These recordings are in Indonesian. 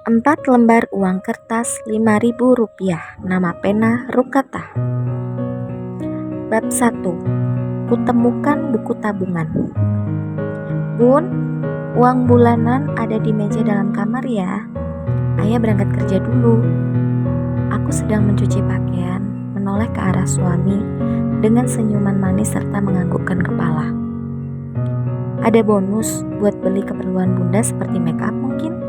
4 lembar uang kertas Rp5.000, nama pena Rukata. Bab 1. Kutemukan buku tabungan. Bun, uang bulanan ada di meja dalam kamar ya. Ayah berangkat kerja dulu. Aku sedang mencuci pakaian, menoleh ke arah suami dengan senyuman manis serta menganggukkan kepala. Ada bonus buat beli keperluan bunda seperti make up mungkin?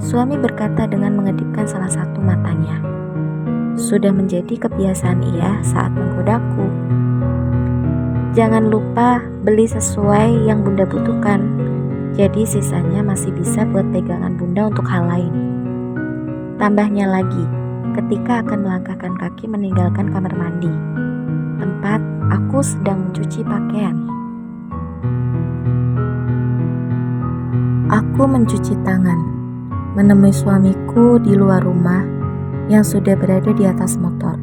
Suami berkata dengan mengedipkan salah satu matanya. Sudah menjadi kebiasaan ia saat menggodaku. Jangan lupa beli sesuai yang bunda butuhkan. Jadi sisanya masih bisa buat pegangan bunda untuk hal lain. Tambahnya lagi, ketika akan melangkahkan kaki meninggalkan kamar mandi, tempat aku sedang mencuci pakaian. Aku mencuci tangan, menemui suamiku di luar rumah yang sudah berada di atas motor.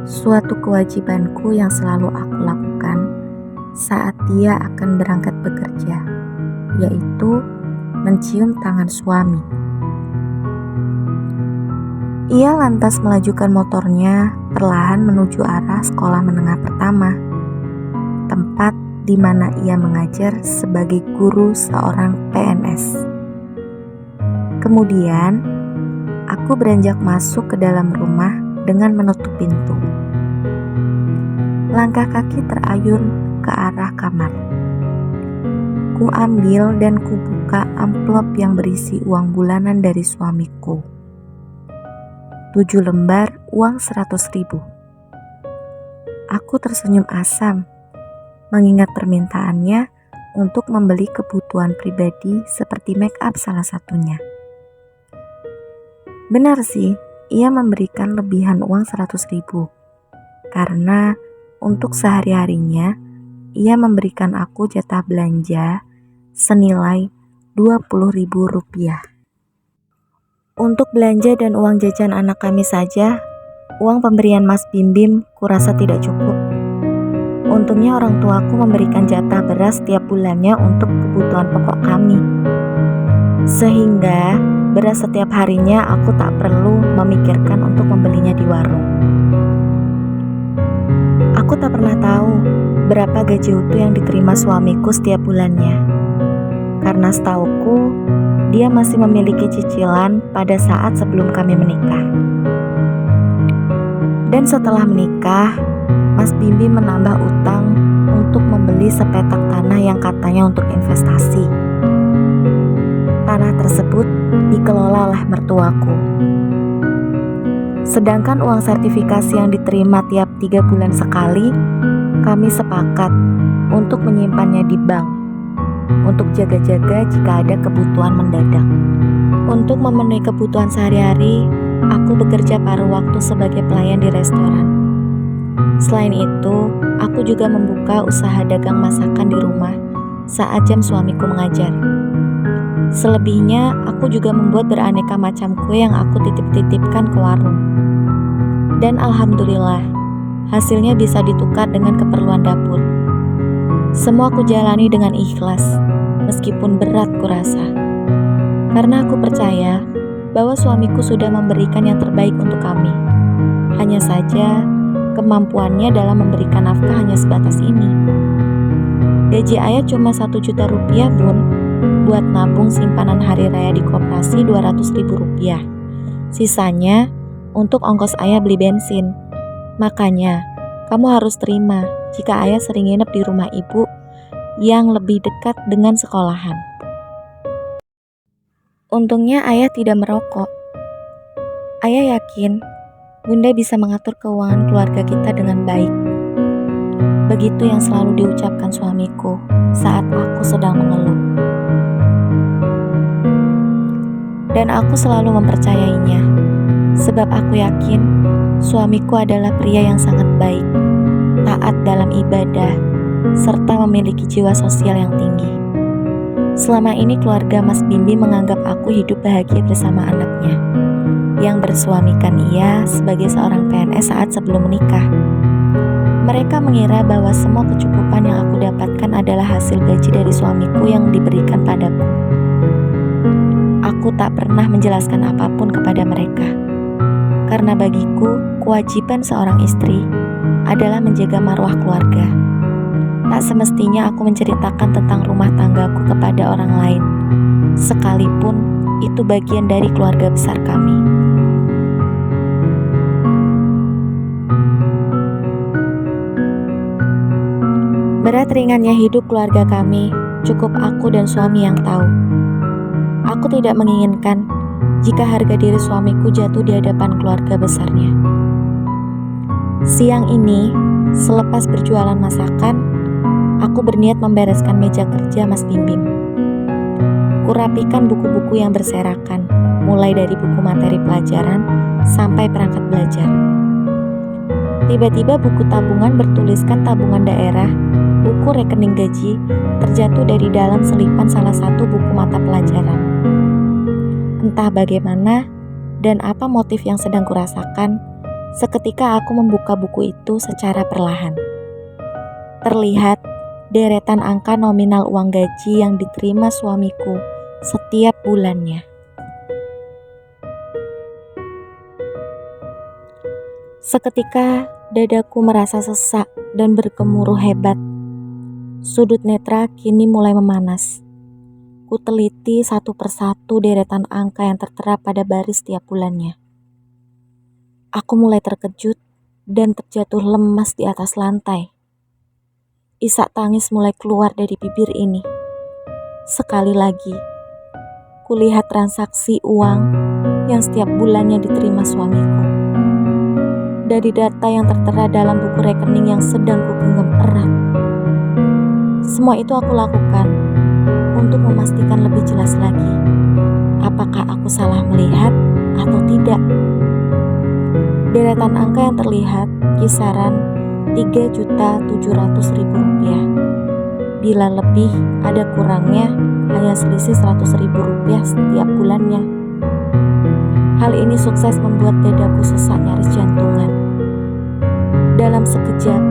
Suatu kewajibanku yang selalu aku lakukan saat dia akan berangkat bekerja, yaitu mencium tangan suami. Ia lantas melajukan motornya perlahan menuju arah sekolah menengah pertama, tempat di mana ia mengajar sebagai guru seorang PNS. Kemudian, aku beranjak masuk ke dalam rumah dengan menutup pintu. Langkah kaki terayun ke arah kamar. Ku ambil dan ku buka amplop yang berisi uang bulanan dari suamiku. 7 lembar uang 100.000. Aku tersenyum asam mengingat permintaannya untuk membeli kebutuhan pribadi seperti make up salah satunya. Benar sih, ia memberikan lebihan uang 100.000 karena untuk sehari-harinya ia memberikan aku jatah belanja senilai Rp20.000. Untuk belanja dan uang jajan anak kami saja, uang pemberian Mas Bim Bim kurasa tidak cukup. Untungnya orang tuaku memberikan jatah beras setiap bulannya untuk kebutuhan pokok kami. Sehingga beras setiap harinya aku tak perlu memikirkan untuk membelinya di warung. Aku tak pernah tahu berapa gaji utuh yang diterima suamiku setiap bulannya. Karena setauku, dia masih memiliki cicilan pada saat sebelum kami menikah. Dan setelah menikah, Mas Bimbi menambah utang untuk membeli sepetak tanah yang katanya untuk investasi. Tanah tersebut dikelola oleh mertuaku. Sedangkan uang sertifikasi yang diterima tiap 3 bulan sekali, kami sepakat untuk menyimpannya di bank, untuk jaga-jaga jika ada kebutuhan mendadak. Untuk memenuhi kebutuhan sehari-hari, aku bekerja paruh waktu sebagai pelayan di restoran. Selain itu, aku juga membuka usaha dagang masakan di rumah saat jam suamiku mengajar. Selebihnya, aku juga membuat beraneka macam kue yang aku titip-titipkan ke warung. Dan alhamdulillah, hasilnya bisa ditukar dengan keperluan dapur. Semua aku jalani dengan ikhlas, meskipun berat kurasa. Karena aku percaya bahwa suamiku sudah memberikan yang terbaik untuk kami. Hanya saja, kemampuannya dalam memberikan nafkah hanya sebatas ini. Gaji ayah cuma Rp1 juta, Bun, buat nabung simpanan hari raya di koperasi Rp200.000. Sisanya untuk ongkos ayah beli bensin. Makanya, kamu harus terima jika ayah sering nginep di rumah ibu yang lebih dekat dengan sekolahan. Untungnya ayah tidak merokok. Ayah yakin Bunda bisa mengatur keuangan keluarga kita dengan baik. Begitu yang selalu diucapkan suamiku saat aku sedang mengeluh. Dan aku selalu mempercayainya, sebab aku yakin suamiku adalah pria yang sangat baik, taat dalam ibadah, serta memiliki jiwa sosial yang tinggi. Selama ini keluarga Mas Bimbi menganggap aku hidup bahagia bersama anaknya yang bersuamikan ia sebagai seorang PNS saat sebelum menikah. Mereka mengira bahwa semua kecukupan yang aku dapatkan adalah hasil gaji dari suamiku yang diberikan padaku. Aku aku tak pernah menjelaskan apapun kepada mereka. Karena bagiku, kewajiban seorang istri adalah menjaga marwah keluarga. Tak semestinya aku menceritakan tentang rumah tanggaku kepada orang lain, sekalipun itu bagian dari keluarga besar kami. Berat ringannya hidup keluarga kami, cukup aku dan suami yang tahu. Aku tidak menginginkan jika harga diri suamiku jatuh di hadapan keluarga besarnya. Siang ini, selepas berjualan masakan, aku berniat membereskan meja kerja Mas Bimbim. Kurapikan buku-buku yang berserakan, mulai dari buku materi pelajaran sampai perangkat belajar. Tiba-tiba buku tabungan bertuliskan tabungan daerah, buku rekening gaji, terjatuh dari dalam selipan salah satu buku mata pelajaran. Entah bagaimana dan apa motif yang sedang kurasakan, seketika aku membuka buku itu secara perlahan. Terlihat deretan angka nominal uang gaji yang diterima suamiku setiap bulannya. Seketika dadaku merasa sesak dan bergemuruh hebat. Sudut netra kini mulai memanas. Ku teliti satu persatu deretan angka yang tertera pada baris tiap bulannya. Aku mulai terkejut dan terjatuh lemas di atas lantai. Isak tangis mulai keluar dari bibir ini. Sekali lagi, kulihat transaksi uang yang setiap bulannya diterima suamiku. Dari data yang tertera dalam buku rekening yang sedang kugenggam erat. Semua itu aku lakukan untuk memastikan lebih jelas lagi apakah aku salah melihat atau tidak. Deretan angka yang terlihat kisaran Rp3.700.000. Bila lebih, ada kurangnya hanya selisih Rp100.000 setiap bulannya. Hal ini sukses membuat dadaku sesak nyaris jantungan. Dalam sekejap,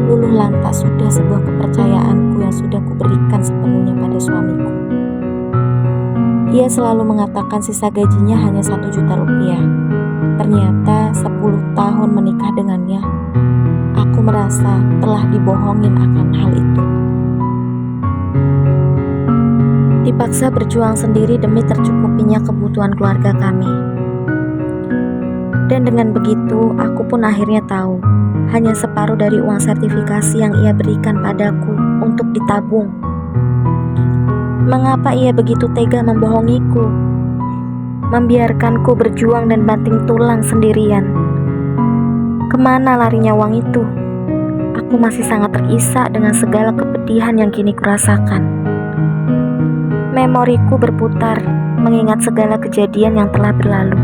luluh lantak sudah sebuah kepercayaanku yang sudah kuberikan sepenuhnya pada suamiku. Ia selalu mengatakan sisa gajinya hanya Rp1.000.000. Ternyata 10 tahun menikah dengannya, aku merasa telah dibohongin akan hal itu. Dipaksa berjuang sendiri demi tercukupinya kebutuhan keluarga kami. Dan dengan begitu, aku pun akhirnya tahu hanya separuh dari uang sertifikasi yang ia berikan padaku untuk ditabung. Mengapa ia begitu tega membohongiku? Membiarkanku berjuang dan banting tulang sendirian. Kemana larinya uang itu? Aku masih sangat terisak dengan segala kepedihan yang kini kurasakan. Memoriku berputar mengingat segala kejadian yang telah berlalu.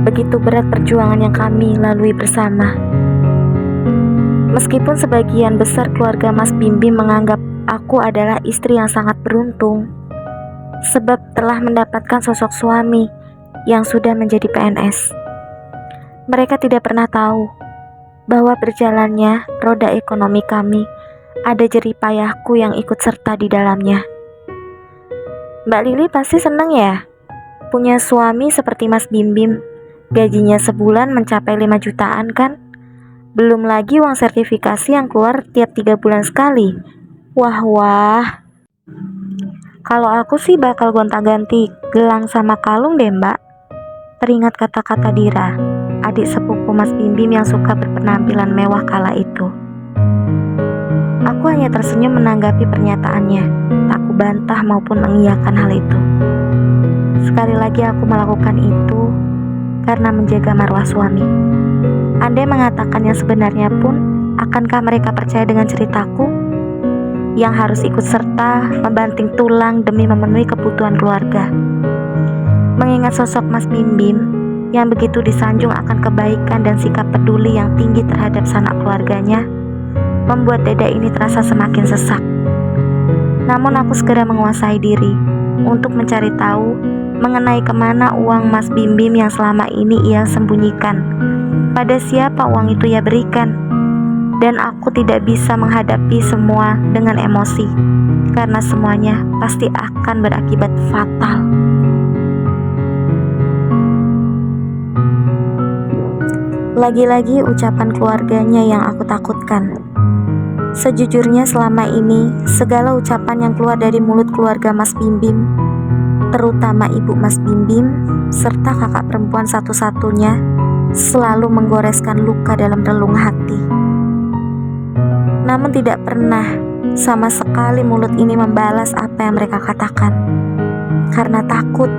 Begitu berat perjuangan yang kami lalui bersama. Meskipun sebagian besar keluarga Mas Bimbim menganggap aku adalah istri yang sangat beruntung, sebab telah mendapatkan sosok suami yang sudah menjadi PNS. Mereka tidak pernah tahu bahwa berjalannya roda ekonomi kami ada jerih payahku yang ikut serta di dalamnya. Mbak Lili pasti senang ya punya suami seperti Mas Bimbim. Gajinya sebulan mencapai 5 jutaan kan? Belum lagi uang sertifikasi yang keluar tiap 3 bulan sekali. Wah. Kalau aku sih bakal gonta-ganti gelang sama kalung deh mbak. Teringat kata-kata Dira, adik sepupu Mas Bimbim yang suka berpenampilan mewah kala itu. Aku hanya tersenyum menanggapi pernyataannya. Tak kubantah maupun mengiyakan hal itu. Sekali lagi aku melakukan itu karena menjaga marwah suami. Andai mengatakan yang sebenarnya pun, akankah mereka percaya dengan ceritaku? Yang harus ikut serta membanting tulang demi memenuhi kebutuhan keluarga. Mengingat sosok Mas Bimbim yang begitu disanjung akan kebaikan dan sikap peduli yang tinggi terhadap sanak keluarganya, membuat dada ini terasa semakin sesak. Namun aku segera menguasai diri untuk mencari tahu mengenai kemana uang Mas Bimbim yang selama ini ia sembunyikan. Pada siapa uang itu ia berikan? Dan aku tidak bisa menghadapi semua dengan emosi, karena semuanya pasti akan berakibat fatal. Lagi-lagi ucapan keluarganya yang aku takutkan. Sejujurnya selama ini, segala ucapan yang keluar dari mulut keluarga Mas Bimbim, terutama ibu Mas Bimbim, serta kakak perempuan satu-satunya, selalu menggoreskan luka dalam relung hati. Namun tidak pernah sama sekali mulut ini membalas apa yang mereka katakan. Karena takut.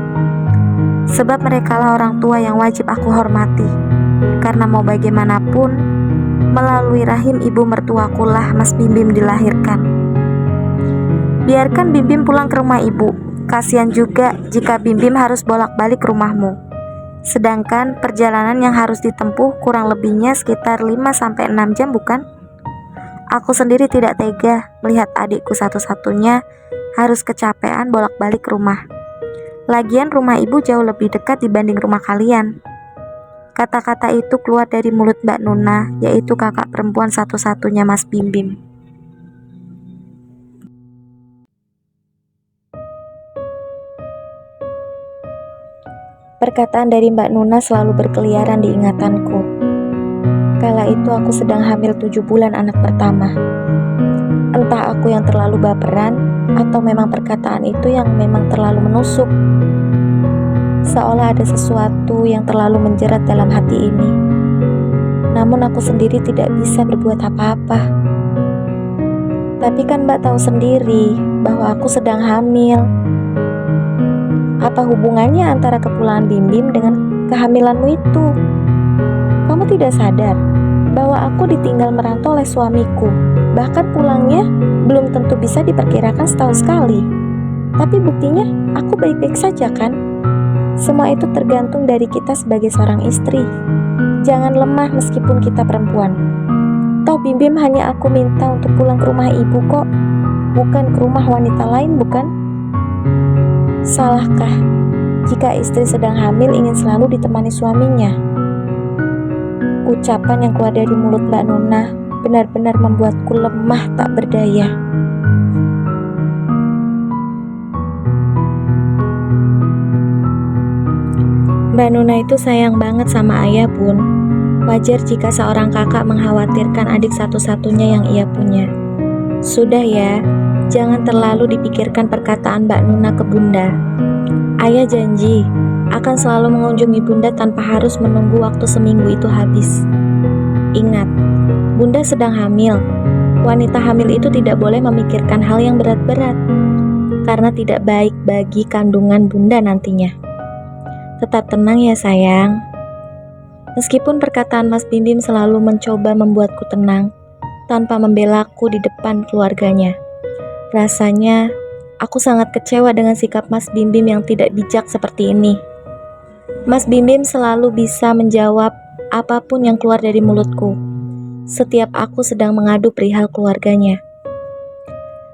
Sebab merekalah orang tua yang wajib aku hormati. Karena mau bagaimanapun, melalui rahim ibu mertuakulah Mas Bimbim dilahirkan. Biarkan Bimbim pulang ke rumah ibu. Kasihan juga jika Bimbim harus bolak-balik ke rumahmu. Sedangkan perjalanan yang harus ditempuh kurang lebihnya sekitar 5-6 jam, bukan? Aku sendiri tidak tega melihat adikku satu-satunya harus kecapean bolak-balik ke rumah. Lagian rumah ibu jauh lebih dekat dibanding rumah kalian. Kata-kata itu keluar dari mulut Mbak Nuna, yaitu kakak perempuan satu-satunya Mas Bimbim. Perkataan dari Mbak Nuna selalu berkeliaran di ingatanku. Kala itu aku sedang hamil 7 bulan anak pertama. Entah aku yang terlalu baperan, atau memang perkataan itu yang memang terlalu menusuk. Seolah ada sesuatu yang terlalu menjerat dalam hati ini. Namun aku sendiri tidak bisa berbuat apa-apa. Tapi kan Mbak tahu sendiri bahwa aku sedang hamil. Apa hubungannya antara kepulangan Bimbim dengan kehamilanmu itu? Kamu tidak sadar bahwa aku ditinggal merantau oleh suamiku. Bahkan pulangnya belum tentu bisa diperkirakan setahun sekali. Tapi buktinya aku baik-baik saja kan? Semua itu tergantung dari kita sebagai seorang istri. Jangan lemah meskipun kita perempuan. Toh Bimbim hanya aku minta untuk pulang ke rumah ibu kok, bukan ke rumah wanita lain, bukan? Salahkah jika istri sedang hamil ingin selalu ditemani suaminya? Ucapan yang keluar dari mulut Mbak Nuna benar-benar membuatku lemah tak berdaya. Mbak Nuna itu sayang banget sama ayah, Bun. Wajar jika seorang kakak mengkhawatirkan adik satu-satunya yang ia punya. Sudah ya, jangan terlalu dipikirkan perkataan Mbak Nuna ke Bunda. Ayah janji akan selalu mengunjungi Bunda tanpa harus menunggu waktu seminggu itu habis. Ingat, Bunda sedang hamil. Wanita hamil itu tidak boleh memikirkan hal yang berat-berat, karena tidak baik bagi kandungan Bunda nantinya. Tetap tenang ya sayang. Meskipun perkataan Mas Bimbim selalu mencoba membuatku tenang, tanpa membelaku di depan keluarganya. Rasanya, aku sangat kecewa dengan sikap Mas Bimbim yang tidak bijak seperti ini. Mas Bimbim selalu bisa menjawab apapun yang keluar dari mulutku setiap aku sedang mengadu perihal keluarganya.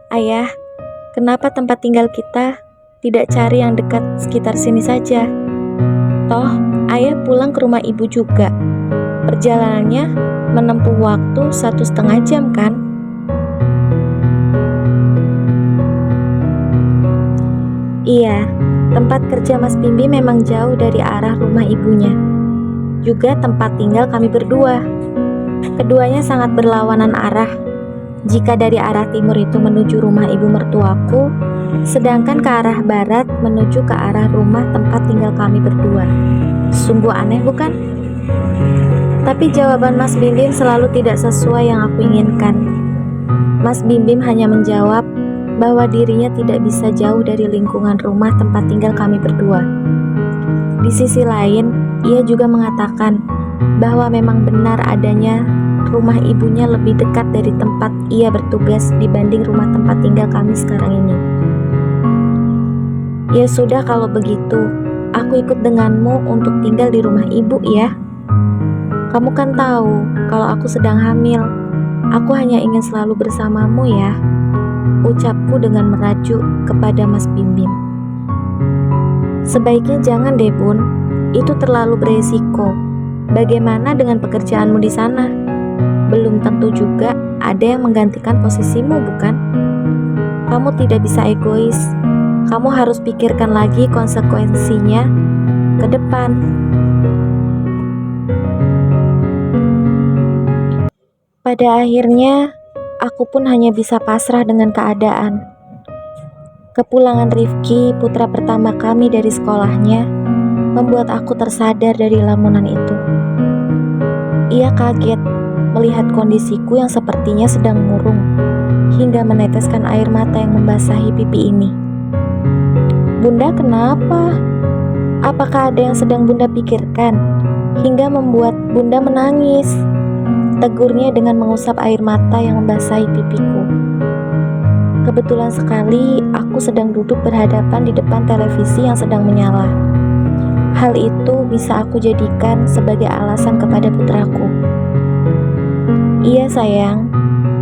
Ayah, kenapa tempat tinggal kita tidak cari yang dekat sekitar sini saja? Toh, ayah pulang ke rumah ibu juga. Perjalanannya menempuh waktu 1,5 jam kan? Iya, tempat kerja Mas Bimbim memang jauh dari arah rumah ibunya. Juga tempat tinggal kami berdua. Keduanya sangat berlawanan arah. Jika dari arah timur itu menuju rumah ibu mertuaku, sedangkan ke arah barat menuju ke arah rumah tempat tinggal kami berdua. Sungguh aneh bukan? Tapi jawaban Mas Bimbim selalu tidak sesuai yang aku inginkan. Mas Bimbim hanya menjawab bahwa dirinya tidak bisa jauh dari lingkungan rumah tempat tinggal kami berdua. Di sisi lain, ia juga mengatakan bahwa memang benar adanya rumah ibunya lebih dekat dari tempat ia bertugas dibanding rumah tempat tinggal kami sekarang ini. Ya sudah kalau begitu, aku ikut denganmu untuk tinggal di rumah ibu ya. Kamu kan tahu kalau aku sedang hamil. Aku hanya ingin selalu bersamamu ya, ucapku dengan merajuk kepada Mas Bimbim. Sebaiknya jangan deh Bun, itu terlalu beresiko. Bagaimana dengan pekerjaanmu di sana? Belum tentu juga ada yang menggantikan posisimu, bukan? Kamu tidak bisa egois. Kamu harus pikirkan lagi konsekuensinya ke depan. Pada akhirnya, aku pun hanya bisa pasrah dengan keadaan. Kepulangan Rifki, putra pertama kami dari sekolahnya, membuat aku tersadar dari lamunan itu. Ia kaget melihat kondisiku yang sepertinya sedang murung, hingga meneteskan air mata yang membasahi pipi ini. "Bunda, kenapa? Apakah ada yang sedang Bunda pikirkan hingga membuat Bunda menangis?" tegurnya dengan mengusap air mata yang membasahi pipiku. Kebetulan sekali aku sedang duduk berhadapan di depan televisi yang sedang menyala. Hal itu bisa aku jadikan sebagai alasan kepada putraku. "Iya sayang,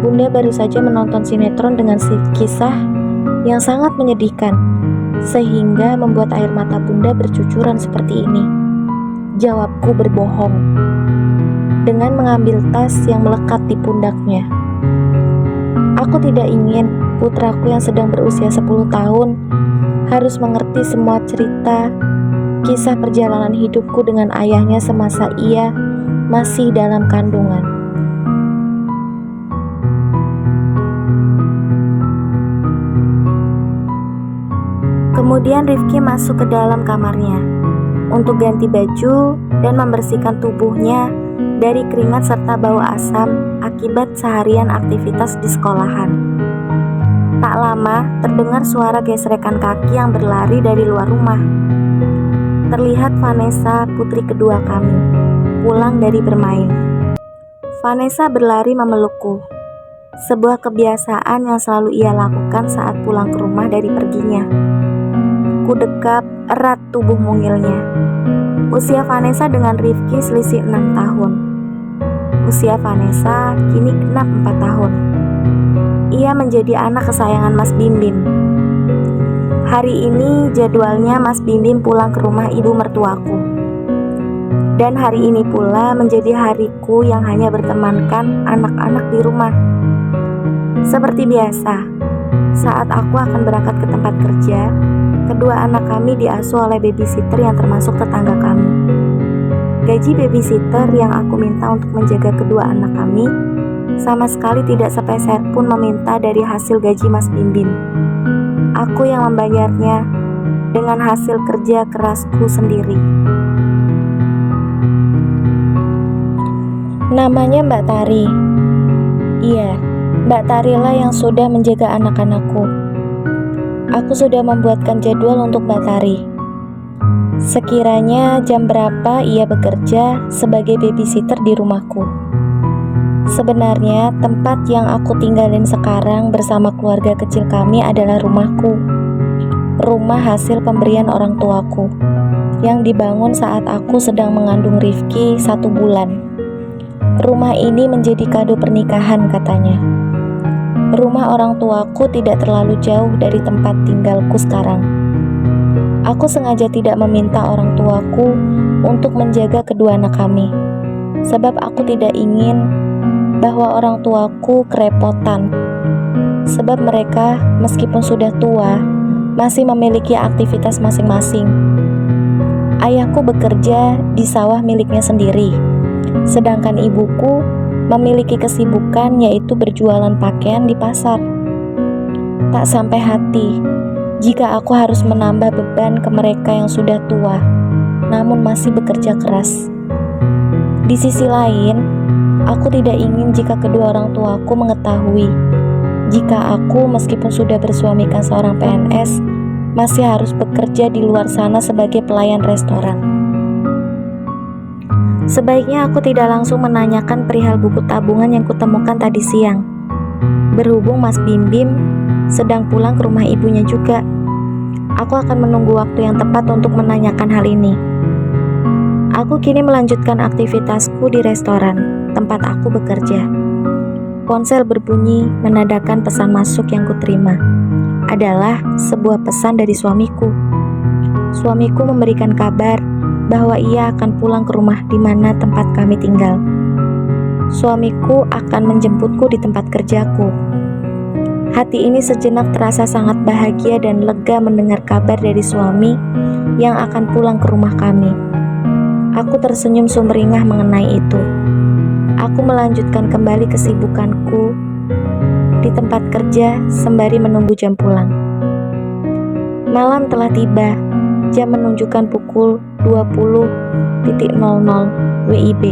Bunda baru saja menonton sinetron dengan kisah yang sangat menyedihkan, sehingga membuat air mata Bunda bercucuran seperti ini," jawabku berbohong, dengan mengambil tas yang melekat di pundaknya. Aku tidak ingin putraku yang sedang berusia 10 tahun harus mengerti semua cerita kisah perjalanan hidupku dengan ayahnya semasa ia masih dalam kandungan. Kemudian Rifki masuk ke dalam kamarnya untuk ganti baju dan membersihkan tubuhnya dari keringat serta bau asam akibat seharian aktivitas di sekolahan. Tak lama terdengar suara gesrekan kaki yang berlari dari luar rumah. Terlihat Vanessa, putri kedua kami, pulang dari bermain. Vanessa berlari memelukku, sebuah kebiasaan yang selalu ia lakukan saat pulang ke rumah dari perginya. Ku dekap erat tubuh mungilnya. Usia Vanessa dengan Rifki selisih 6 tahun. Usia Vanessa kini genap 4 tahun. Ia menjadi anak kesayangan Mas Bim Bim. Hari ini jadwalnya Mas Bim Bim pulang ke rumah ibu mertuaku. Dan hari ini pula menjadi hariku yang hanya bertemankan anak-anak di rumah. Seperti biasa, saat aku akan berangkat ke tempat kerja, kedua anak kami diasuh oleh babysitter yang termasuk tetangga kami. Gaji babysitter yang aku minta untuk menjaga kedua anak kami sama sekali tidak sepeser pun meminta dari hasil gaji Mas Bim Bim. Aku yang membayarnya dengan hasil kerja kerasku sendiri. Namanya Mbak Tari. Iya, Mbak Tarilah yang sudah menjaga anak-anakku. Aku sudah membuatkan jadwal untuk Mbak Tari. Sekiranya jam berapa ia bekerja sebagai babysitter di rumahku. Sebenarnya tempat yang aku tinggalin sekarang bersama keluarga kecil kami adalah rumahku. Rumah hasil pemberian orang tuaku yang dibangun saat aku sedang mengandung Rifki 1 bulan. Rumah ini menjadi kado pernikahan katanya. Rumah orang tuaku tidak terlalu jauh dari tempat tinggalku sekarang. Aku sengaja tidak meminta orang tuaku untuk menjaga kedua anak kami, sebab aku tidak ingin bahwa orang tuaku kerepotan. Sebab mereka meskipun sudah tua, masih memiliki aktivitas masing-masing. Ayahku bekerja di sawah miliknya sendiri, sedangkan ibuku memiliki kesibukan yaitu berjualan pakaian di pasar. Tak sampai hati jika aku harus menambah beban ke mereka yang sudah tua, namun masih bekerja keras. Di sisi lain, aku tidak ingin jika kedua orang tuaku mengetahui jika aku meskipun sudah bersuamikan seorang PNS, masih harus bekerja di luar sana sebagai pelayan restoran. Sebaiknya aku tidak langsung menanyakan perihal buku tabungan yang kutemukan tadi siang. Berhubung Mas Bim Bim sedang pulang ke rumah ibunya juga, aku akan menunggu waktu yang tepat untuk menanyakan hal ini. Aku kini melanjutkan aktivitasku di restoran tempat aku bekerja. Ponsel berbunyi menandakan pesan masuk yang kuterima adalah sebuah pesan dari suamiku. Suamiku memberikan kabar bahwa ia akan pulang ke rumah di mana tempat kami tinggal. Suamiku akan menjemputku di tempat kerjaku. Hati ini sejenak terasa sangat bahagia dan lega mendengar kabar dari suami yang akan pulang ke rumah kami. Aku tersenyum sumringah mengenai itu. Aku melanjutkan kembali kesibukanku di tempat kerja sembari menunggu jam pulang. Malam telah tiba, jam menunjukkan pukul 20.00 WIB.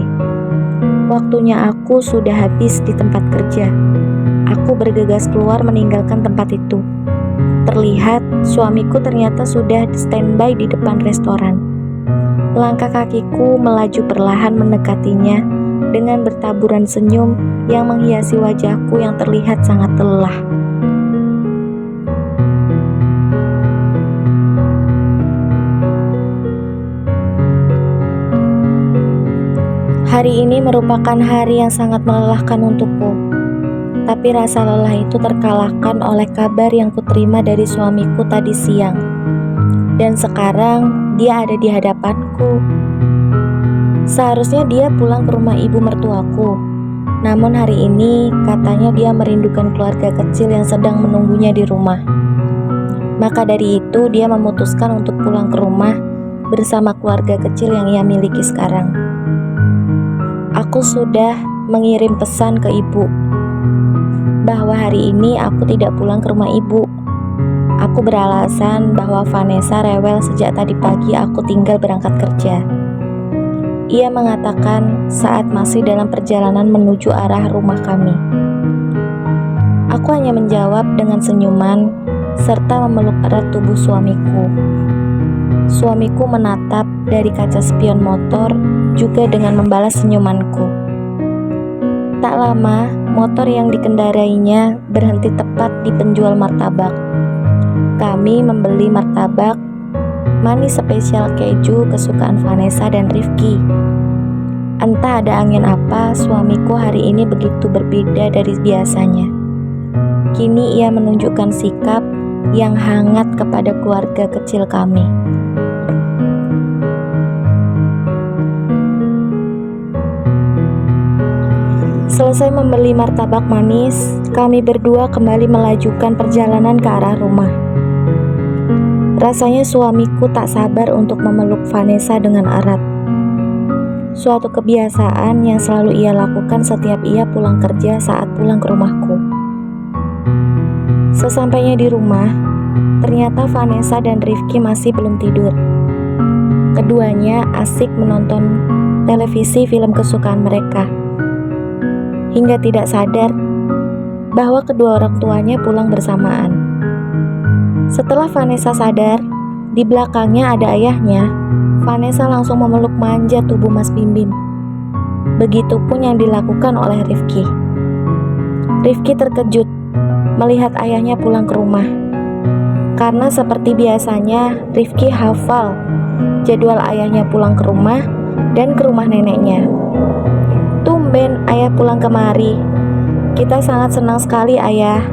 Waktunya aku sudah habis di tempat kerja. Aku bergegas keluar meninggalkan tempat itu. Terlihat suamiku ternyata sudah standby di depan restoran. Langkah kakiku melaju perlahan mendekatinya dengan bertaburan senyum yang menghiasi wajahku yang terlihat sangat lelah. Hari ini merupakan hari yang sangat melelahkan untukku. Tapi rasa lelah itu terkalahkan oleh kabar yang kuterima dari suamiku tadi siang. Dan sekarang dia ada di hadapanku. Seharusnya dia pulang ke rumah ibu mertuaku. Namun hari ini katanya dia merindukan keluarga kecil yang sedang menunggunya di rumah. Maka dari itu dia memutuskan untuk pulang ke rumah bersama keluarga kecil yang ia miliki sekarang. Aku sudah mengirim pesan ke ibu bahwa hari ini aku tidak pulang ke rumah ibu. Aku beralasan bahwa Vanessa rewel sejak tadi pagi aku tinggal berangkat kerja. Ia mengatakan saat masih dalam perjalanan menuju arah rumah kami. Aku hanya menjawab dengan senyuman serta memeluk erat tubuh suamiku. Suamiku menatap dari kaca spion motor juga dengan membalas senyumanku. Tak lama, motor yang dikendarainya berhenti tepat di penjual martabak. Kami membeli martabak manis spesial keju kesukaan Vanessa dan Rifki. Entah ada angin apa, suamiku hari ini begitu berbeda dari biasanya. Kini ia menunjukkan sikap yang hangat kepada keluarga kecil kami. Selesai membeli martabak manis, kami berdua kembali melajukan perjalanan ke arah rumah. Rasanya suamiku tak sabar untuk memeluk Vanessa dengan erat. Suatu kebiasaan yang selalu ia lakukan setiap ia pulang kerja saat pulang ke rumahku. Sesampainya di rumah, ternyata Vanessa dan Rifki masih belum tidur. Keduanya asik menonton televisi film kesukaan mereka. Hingga tidak sadar bahwa kedua orang tuanya pulang bersamaan. Setelah Vanessa sadar, di belakangnya ada ayahnya, Vanessa langsung memeluk manja tubuh Mas Bimbim. Begitupun yang dilakukan oleh Rifki. Rifki terkejut melihat ayahnya pulang ke rumah. Karena seperti biasanya, Rifki hafal jadwal ayahnya pulang ke rumah dan ke rumah neneknya. Tumben ayah pulang kemari. Kita sangat senang sekali ayah.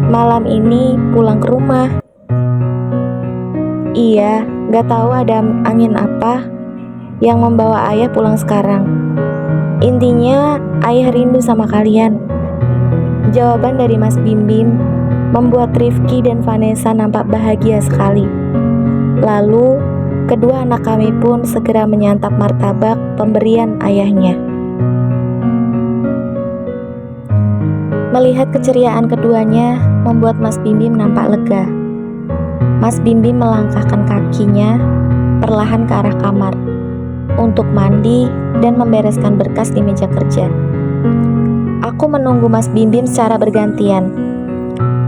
Malam ini pulang ke rumah. Iya, gak tahu ada angin apa yang membawa ayah pulang sekarang. Intinya ayah rindu sama kalian. Jawaban dari Mas Bimbim membuat Rifki dan Vanessa nampak bahagia sekali. Lalu kedua anak kami pun segera menyantap martabak pemberian ayahnya. Melihat keceriaan keduanya membuat Mas Bimbim nampak lega. Mas Bimbim melangkahkan kakinya perlahan ke arah kamar untuk mandi dan membereskan berkas di meja kerja. Aku menunggu Mas Bimbim secara bergantian.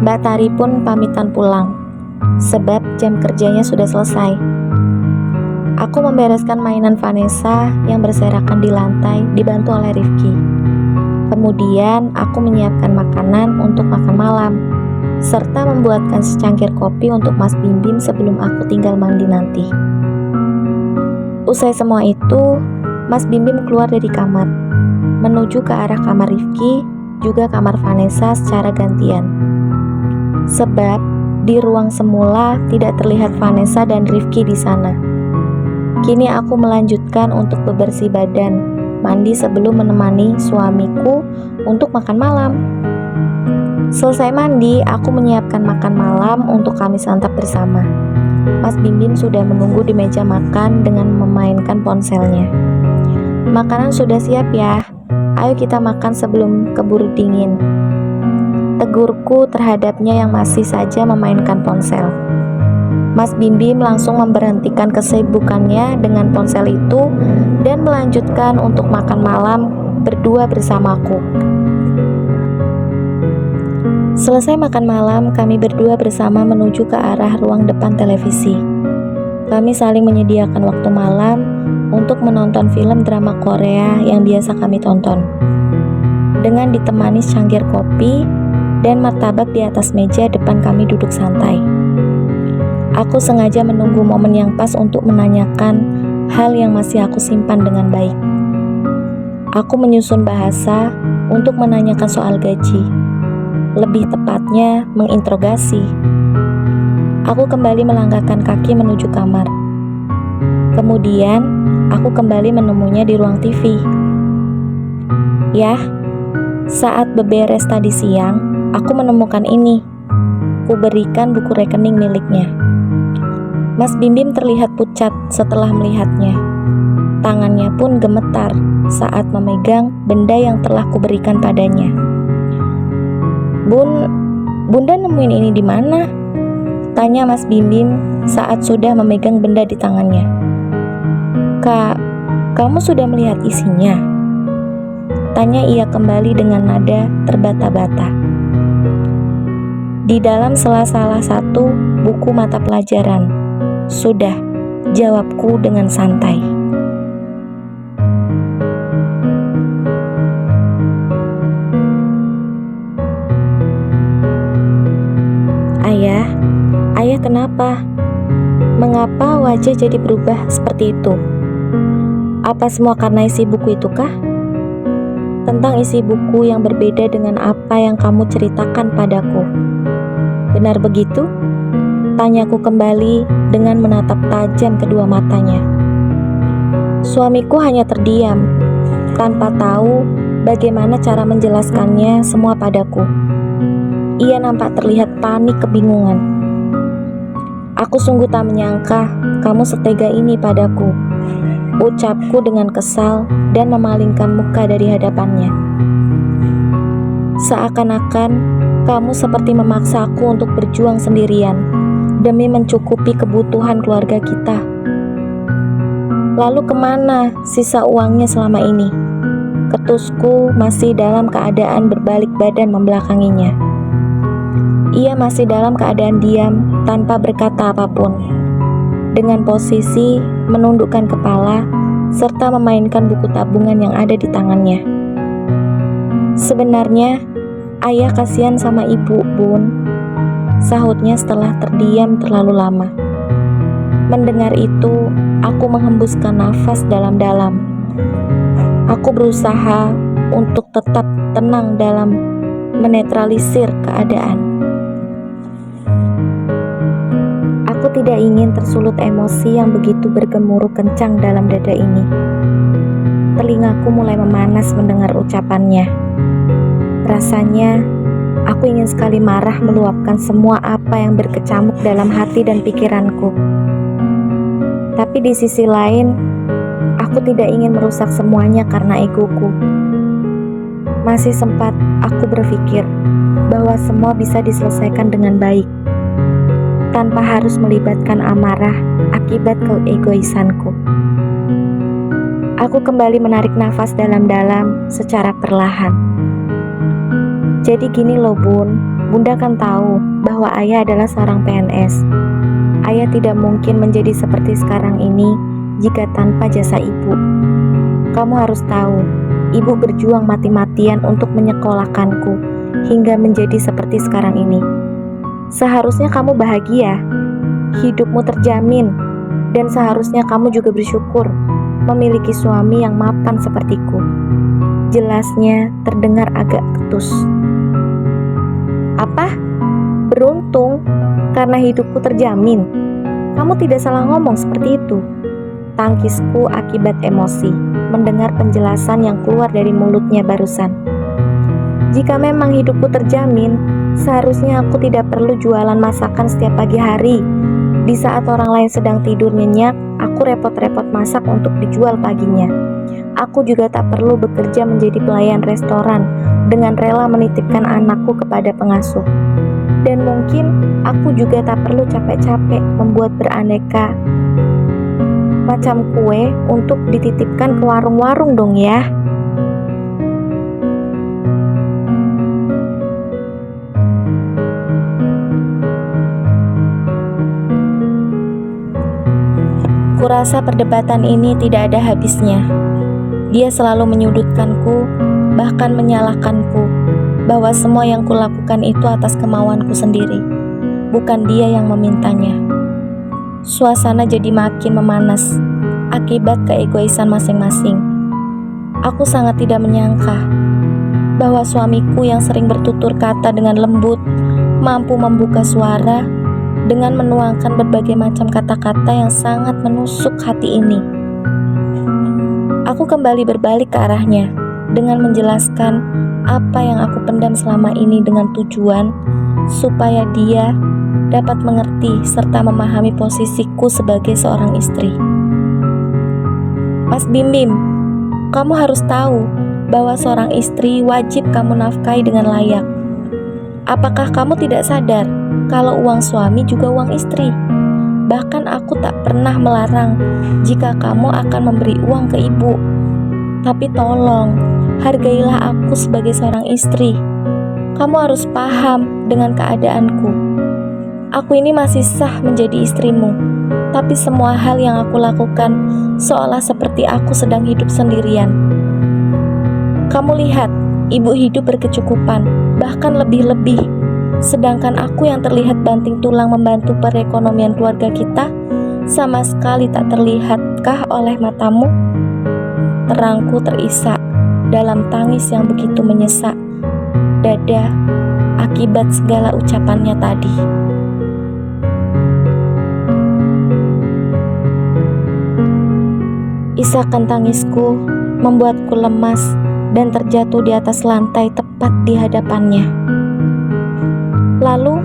Mbak Tari pun pamitan pulang sebab jam kerjanya sudah selesai. Aku membereskan mainan Vanessa yang berserakan di lantai dibantu oleh Rifki. Kemudian aku menyiapkan makanan untuk makan malam, serta membuatkan secangkir kopi untuk Mas Bimbim sebelum aku tinggal mandi nanti. Usai semua itu, Mas Bimbim keluar dari kamar, menuju ke arah kamar Rifki, juga kamar Vanessa secara gantian. Sebab di ruang semula tidak terlihat Vanessa dan Rifki di sana. Kini aku melanjutkan untuk bebersih badan, mandi sebelum menemani suamiku untuk makan malam. Selesai mandi, aku menyiapkan makan malam untuk kami santap bersama. Mas Bimbim sudah menunggu di meja makan dengan memainkan ponselnya. Makanan sudah siap ya, Ayo kita makan sebelum keburu dingin. Tegurku terhadapnya yang masih saja memainkan ponsel. Mas Bim Bim langsung memberhentikan kesibukannya dengan ponsel itu dan melanjutkan untuk makan malam berdua bersamaku. Selesai makan malam, kami berdua bersama menuju ke arah ruang depan televisi. Kami saling menyediakan waktu malam untuk menonton film drama Korea yang biasa kami tonton. Dengan ditemani secangkir kopi dan martabak di atas meja depan kami duduk santai. Aku sengaja menunggu momen yang pas untuk menanyakan hal yang masih aku simpan dengan baik. Aku menyusun bahasa untuk menanyakan soal gaji. Lebih tepatnya, menginterogasi. Aku kembali melangkahkan kaki menuju kamar. Kemudian, aku kembali menemunya di ruang TV. Yah, saat beberes tadi siang, aku menemukan ini. Ku berikan buku rekening miliknya. Mas Bim Bim terlihat pucat setelah melihatnya. Tangannya pun gemetar saat memegang benda yang telah kuberikan padanya. Bunda nemuin ini di mana? Tanya Mas Bim Bim saat sudah memegang benda di tangannya. Kak, kamu sudah melihat isinya? Tanya ia kembali dengan nada terbata-bata. Di dalam salah satu buku mata pelajaran. Sudah, jawabku dengan santai. Ayah kenapa? Mengapa wajah jadi berubah seperti itu? Apa semua karena isi buku itu kah? Tentang isi buku yang berbeda dengan apa yang kamu ceritakan padaku. Benar begitu? Tanyaku kembali dengan menatap tajam kedua matanya. Suamiku hanya terdiam, tanpa tahu bagaimana cara menjelaskannya semua padaku. Ia nampak terlihat panik kebingungan. Aku sungguh tak menyangka kamu setega ini padaku, ucapku dengan kesal dan memalingkan muka dari hadapannya. Seakan-akan kamu seperti memaksa aku untuk berjuang sendirian demi mencukupi kebutuhan keluarga kita. Lalu kemana sisa uangnya selama ini? Ketusku masih dalam keadaan berbalik badan membelakanginya. Ia masih dalam keadaan diam tanpa berkata apapun, dengan posisi menundukkan kepala serta memainkan buku tabungan yang ada di tangannya. Sebenarnya, ayah kasihan sama ibu, Bun, sahutnya setelah terdiam terlalu lama. Mendengar itu, aku menghembuskan nafas dalam-dalam. Aku berusaha untuk tetap tenang dalam menetralisir keadaan. Aku tidak ingin tersulut emosi yang begitu bergemuruh kencang dalam dada ini. Telingaku mulai memanas mendengar ucapannya. Rasanya, aku ingin sekali marah meluapkan semua apa yang berkecamuk dalam hati dan pikiranku. Tapi di sisi lain, aku tidak ingin merusak semuanya karena egoku. Masih sempat aku berpikir bahwa semua bisa diselesaikan dengan baik, tanpa harus melibatkan amarah akibat keegoisanku. Aku kembali menarik nafas dalam-dalam secara perlahan. Jadi gini loh Bun, Bunda kan tahu bahwa ayah adalah seorang PNS. Ayah tidak mungkin menjadi seperti sekarang ini jika tanpa jasa ibu. Kamu harus tahu, ibu berjuang mati-matian untuk menyekolahkanku hingga menjadi seperti sekarang ini. Seharusnya kamu bahagia, hidupmu terjamin, dan seharusnya kamu juga bersyukur memiliki suami yang mapan sepertiku. Jelasnya terdengar agak ketus. Apa? Beruntung karena hidupku terjamin? Kamu tidak salah ngomong seperti itu. Tangkisku akibat emosi mendengar penjelasan yang keluar dari mulutnya barusan. Jika memang hidupku terjamin, seharusnya aku tidak perlu jualan masakan setiap pagi hari Di saat orang lain sedang tidur nyenyak, aku repot-repot masak untuk dijual paginya. Aku juga tak perlu bekerja menjadi pelayan restoran dengan rela menitipkan anakku kepada pengasuh. Dan mungkin aku juga tak perlu capek-capek membuat beraneka macam kue untuk dititipkan ke warung-warung dong ya. Kurasa perdebatan ini tidak ada habisnya. Dia selalu menyudutkanku, bahkan menyalahkanku, bahwa semua yang kulakukan itu atas kemauanku sendiri, bukan dia yang memintanya. Suasana jadi makin memanas akibat keegoisan masing-masing. Aku sangat tidak menyangka bahwa suamiku yang sering bertutur kata dengan lembut mampu membuka suara dengan menuangkan berbagai macam kata-kata yang sangat menusuk hati ini. Aku kembali berbalik ke arahnya dengan menjelaskan apa yang aku pendam selama ini dengan tujuan supaya dia dapat mengerti serta memahami posisiku sebagai seorang istri. Mas Bim, kamu harus tahu bahwa seorang istri wajib kamu nafkahi dengan layak. Apakah kamu tidak sadar kalau uang suami juga uang istri? Bahkan aku tak pernah melarang jika kamu akan memberi uang ke ibu. Tapi tolong, hargailah aku sebagai seorang istri. Kamu harus paham dengan keadaanku. Aku ini masih sah menjadi istrimu, tapi semua hal yang aku lakukan seolah seperti aku sedang hidup sendirian. Kamu lihat, ibu hidup berkecukupan, bahkan lebih-lebih. Sedangkan aku yang terlihat banting tulang membantu perekonomian keluarga kita, sama sekali tak terlihatkah oleh matamu? Terangku terisak dalam tangis yang begitu menyesak dada akibat segala ucapannya tadi. Isakan tangisku membuatku lemas dan terjatuh di atas lantai tepat di hadapannya. Lalu,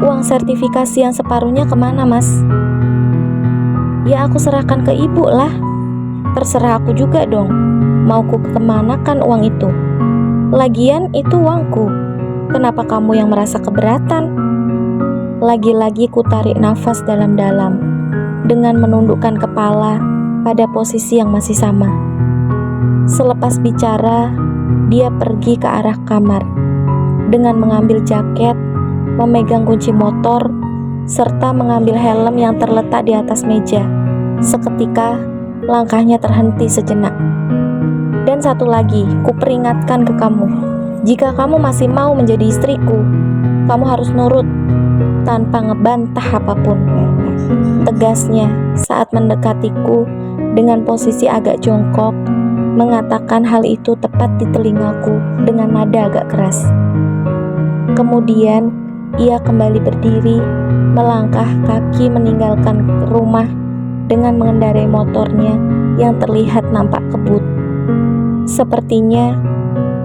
uang sertifikasi yang separuhnya kemana, Mas? Ya aku serahkan ke ibu lah. Terserah aku juga dong, mau ku kemanakan uang itu. Lagian itu uangku, kenapa kamu yang merasa keberatan? Lagi-lagi ku tarik nafas dalam-dalam dengan menundukkan kepala pada posisi yang masih sama. Selepas bicara, dia pergi ke arah kamar dengan mengambil jaket, memegang kunci motor, serta mengambil helm yang terletak di atas meja. Seketika, langkahnya terhenti sejenak. Dan satu lagi, ku peringatkan ke kamu, jika kamu masih mau menjadi istriku, kamu harus nurut tanpa ngebantah apapun. Tegasnya saat mendekatiku dengan posisi agak jongkok, mengatakan hal itu tepat di telingaku dengan nada agak keras. Kemudian ia kembali berdiri, melangkah kaki meninggalkan rumah dengan mengendarai motornya yang terlihat nampak kebut. Sepertinya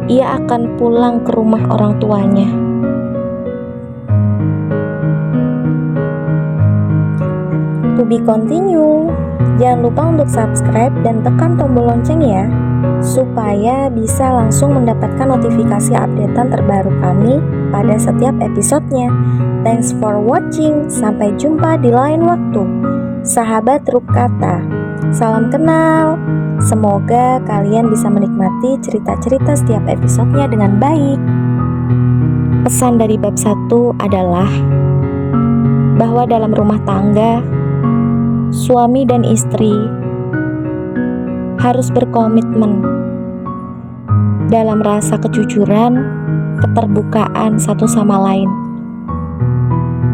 ia akan pulang ke rumah orang tuanya. To be continue. Jangan lupa untuk subscribe dan tekan tombol lonceng ya, supaya bisa langsung mendapatkan notifikasi updatean terbaru kami pada setiap episodenya. Thanks for watching. Sampai jumpa di lain waktu. Sahabat Ruk Kata, salam kenal. Semoga kalian bisa menikmati cerita-cerita setiap episodenya dengan baik. Pesan dari bab 1 adalah bahwa dalam rumah tangga, suami dan istri harus berkomitmen dalam rasa kejujuran, keterbukaan satu sama lain.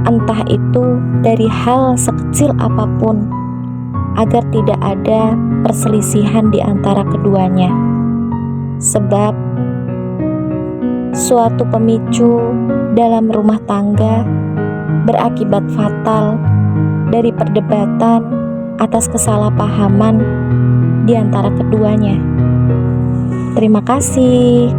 Entah itu dari hal sekecil apapun, agar tidak ada perselisihan di antara keduanya. Sebab suatu pemicu dalam rumah tangga berakibat fatal dari perdebatan atas kesalahpahaman di antara keduanya. Terima kasih.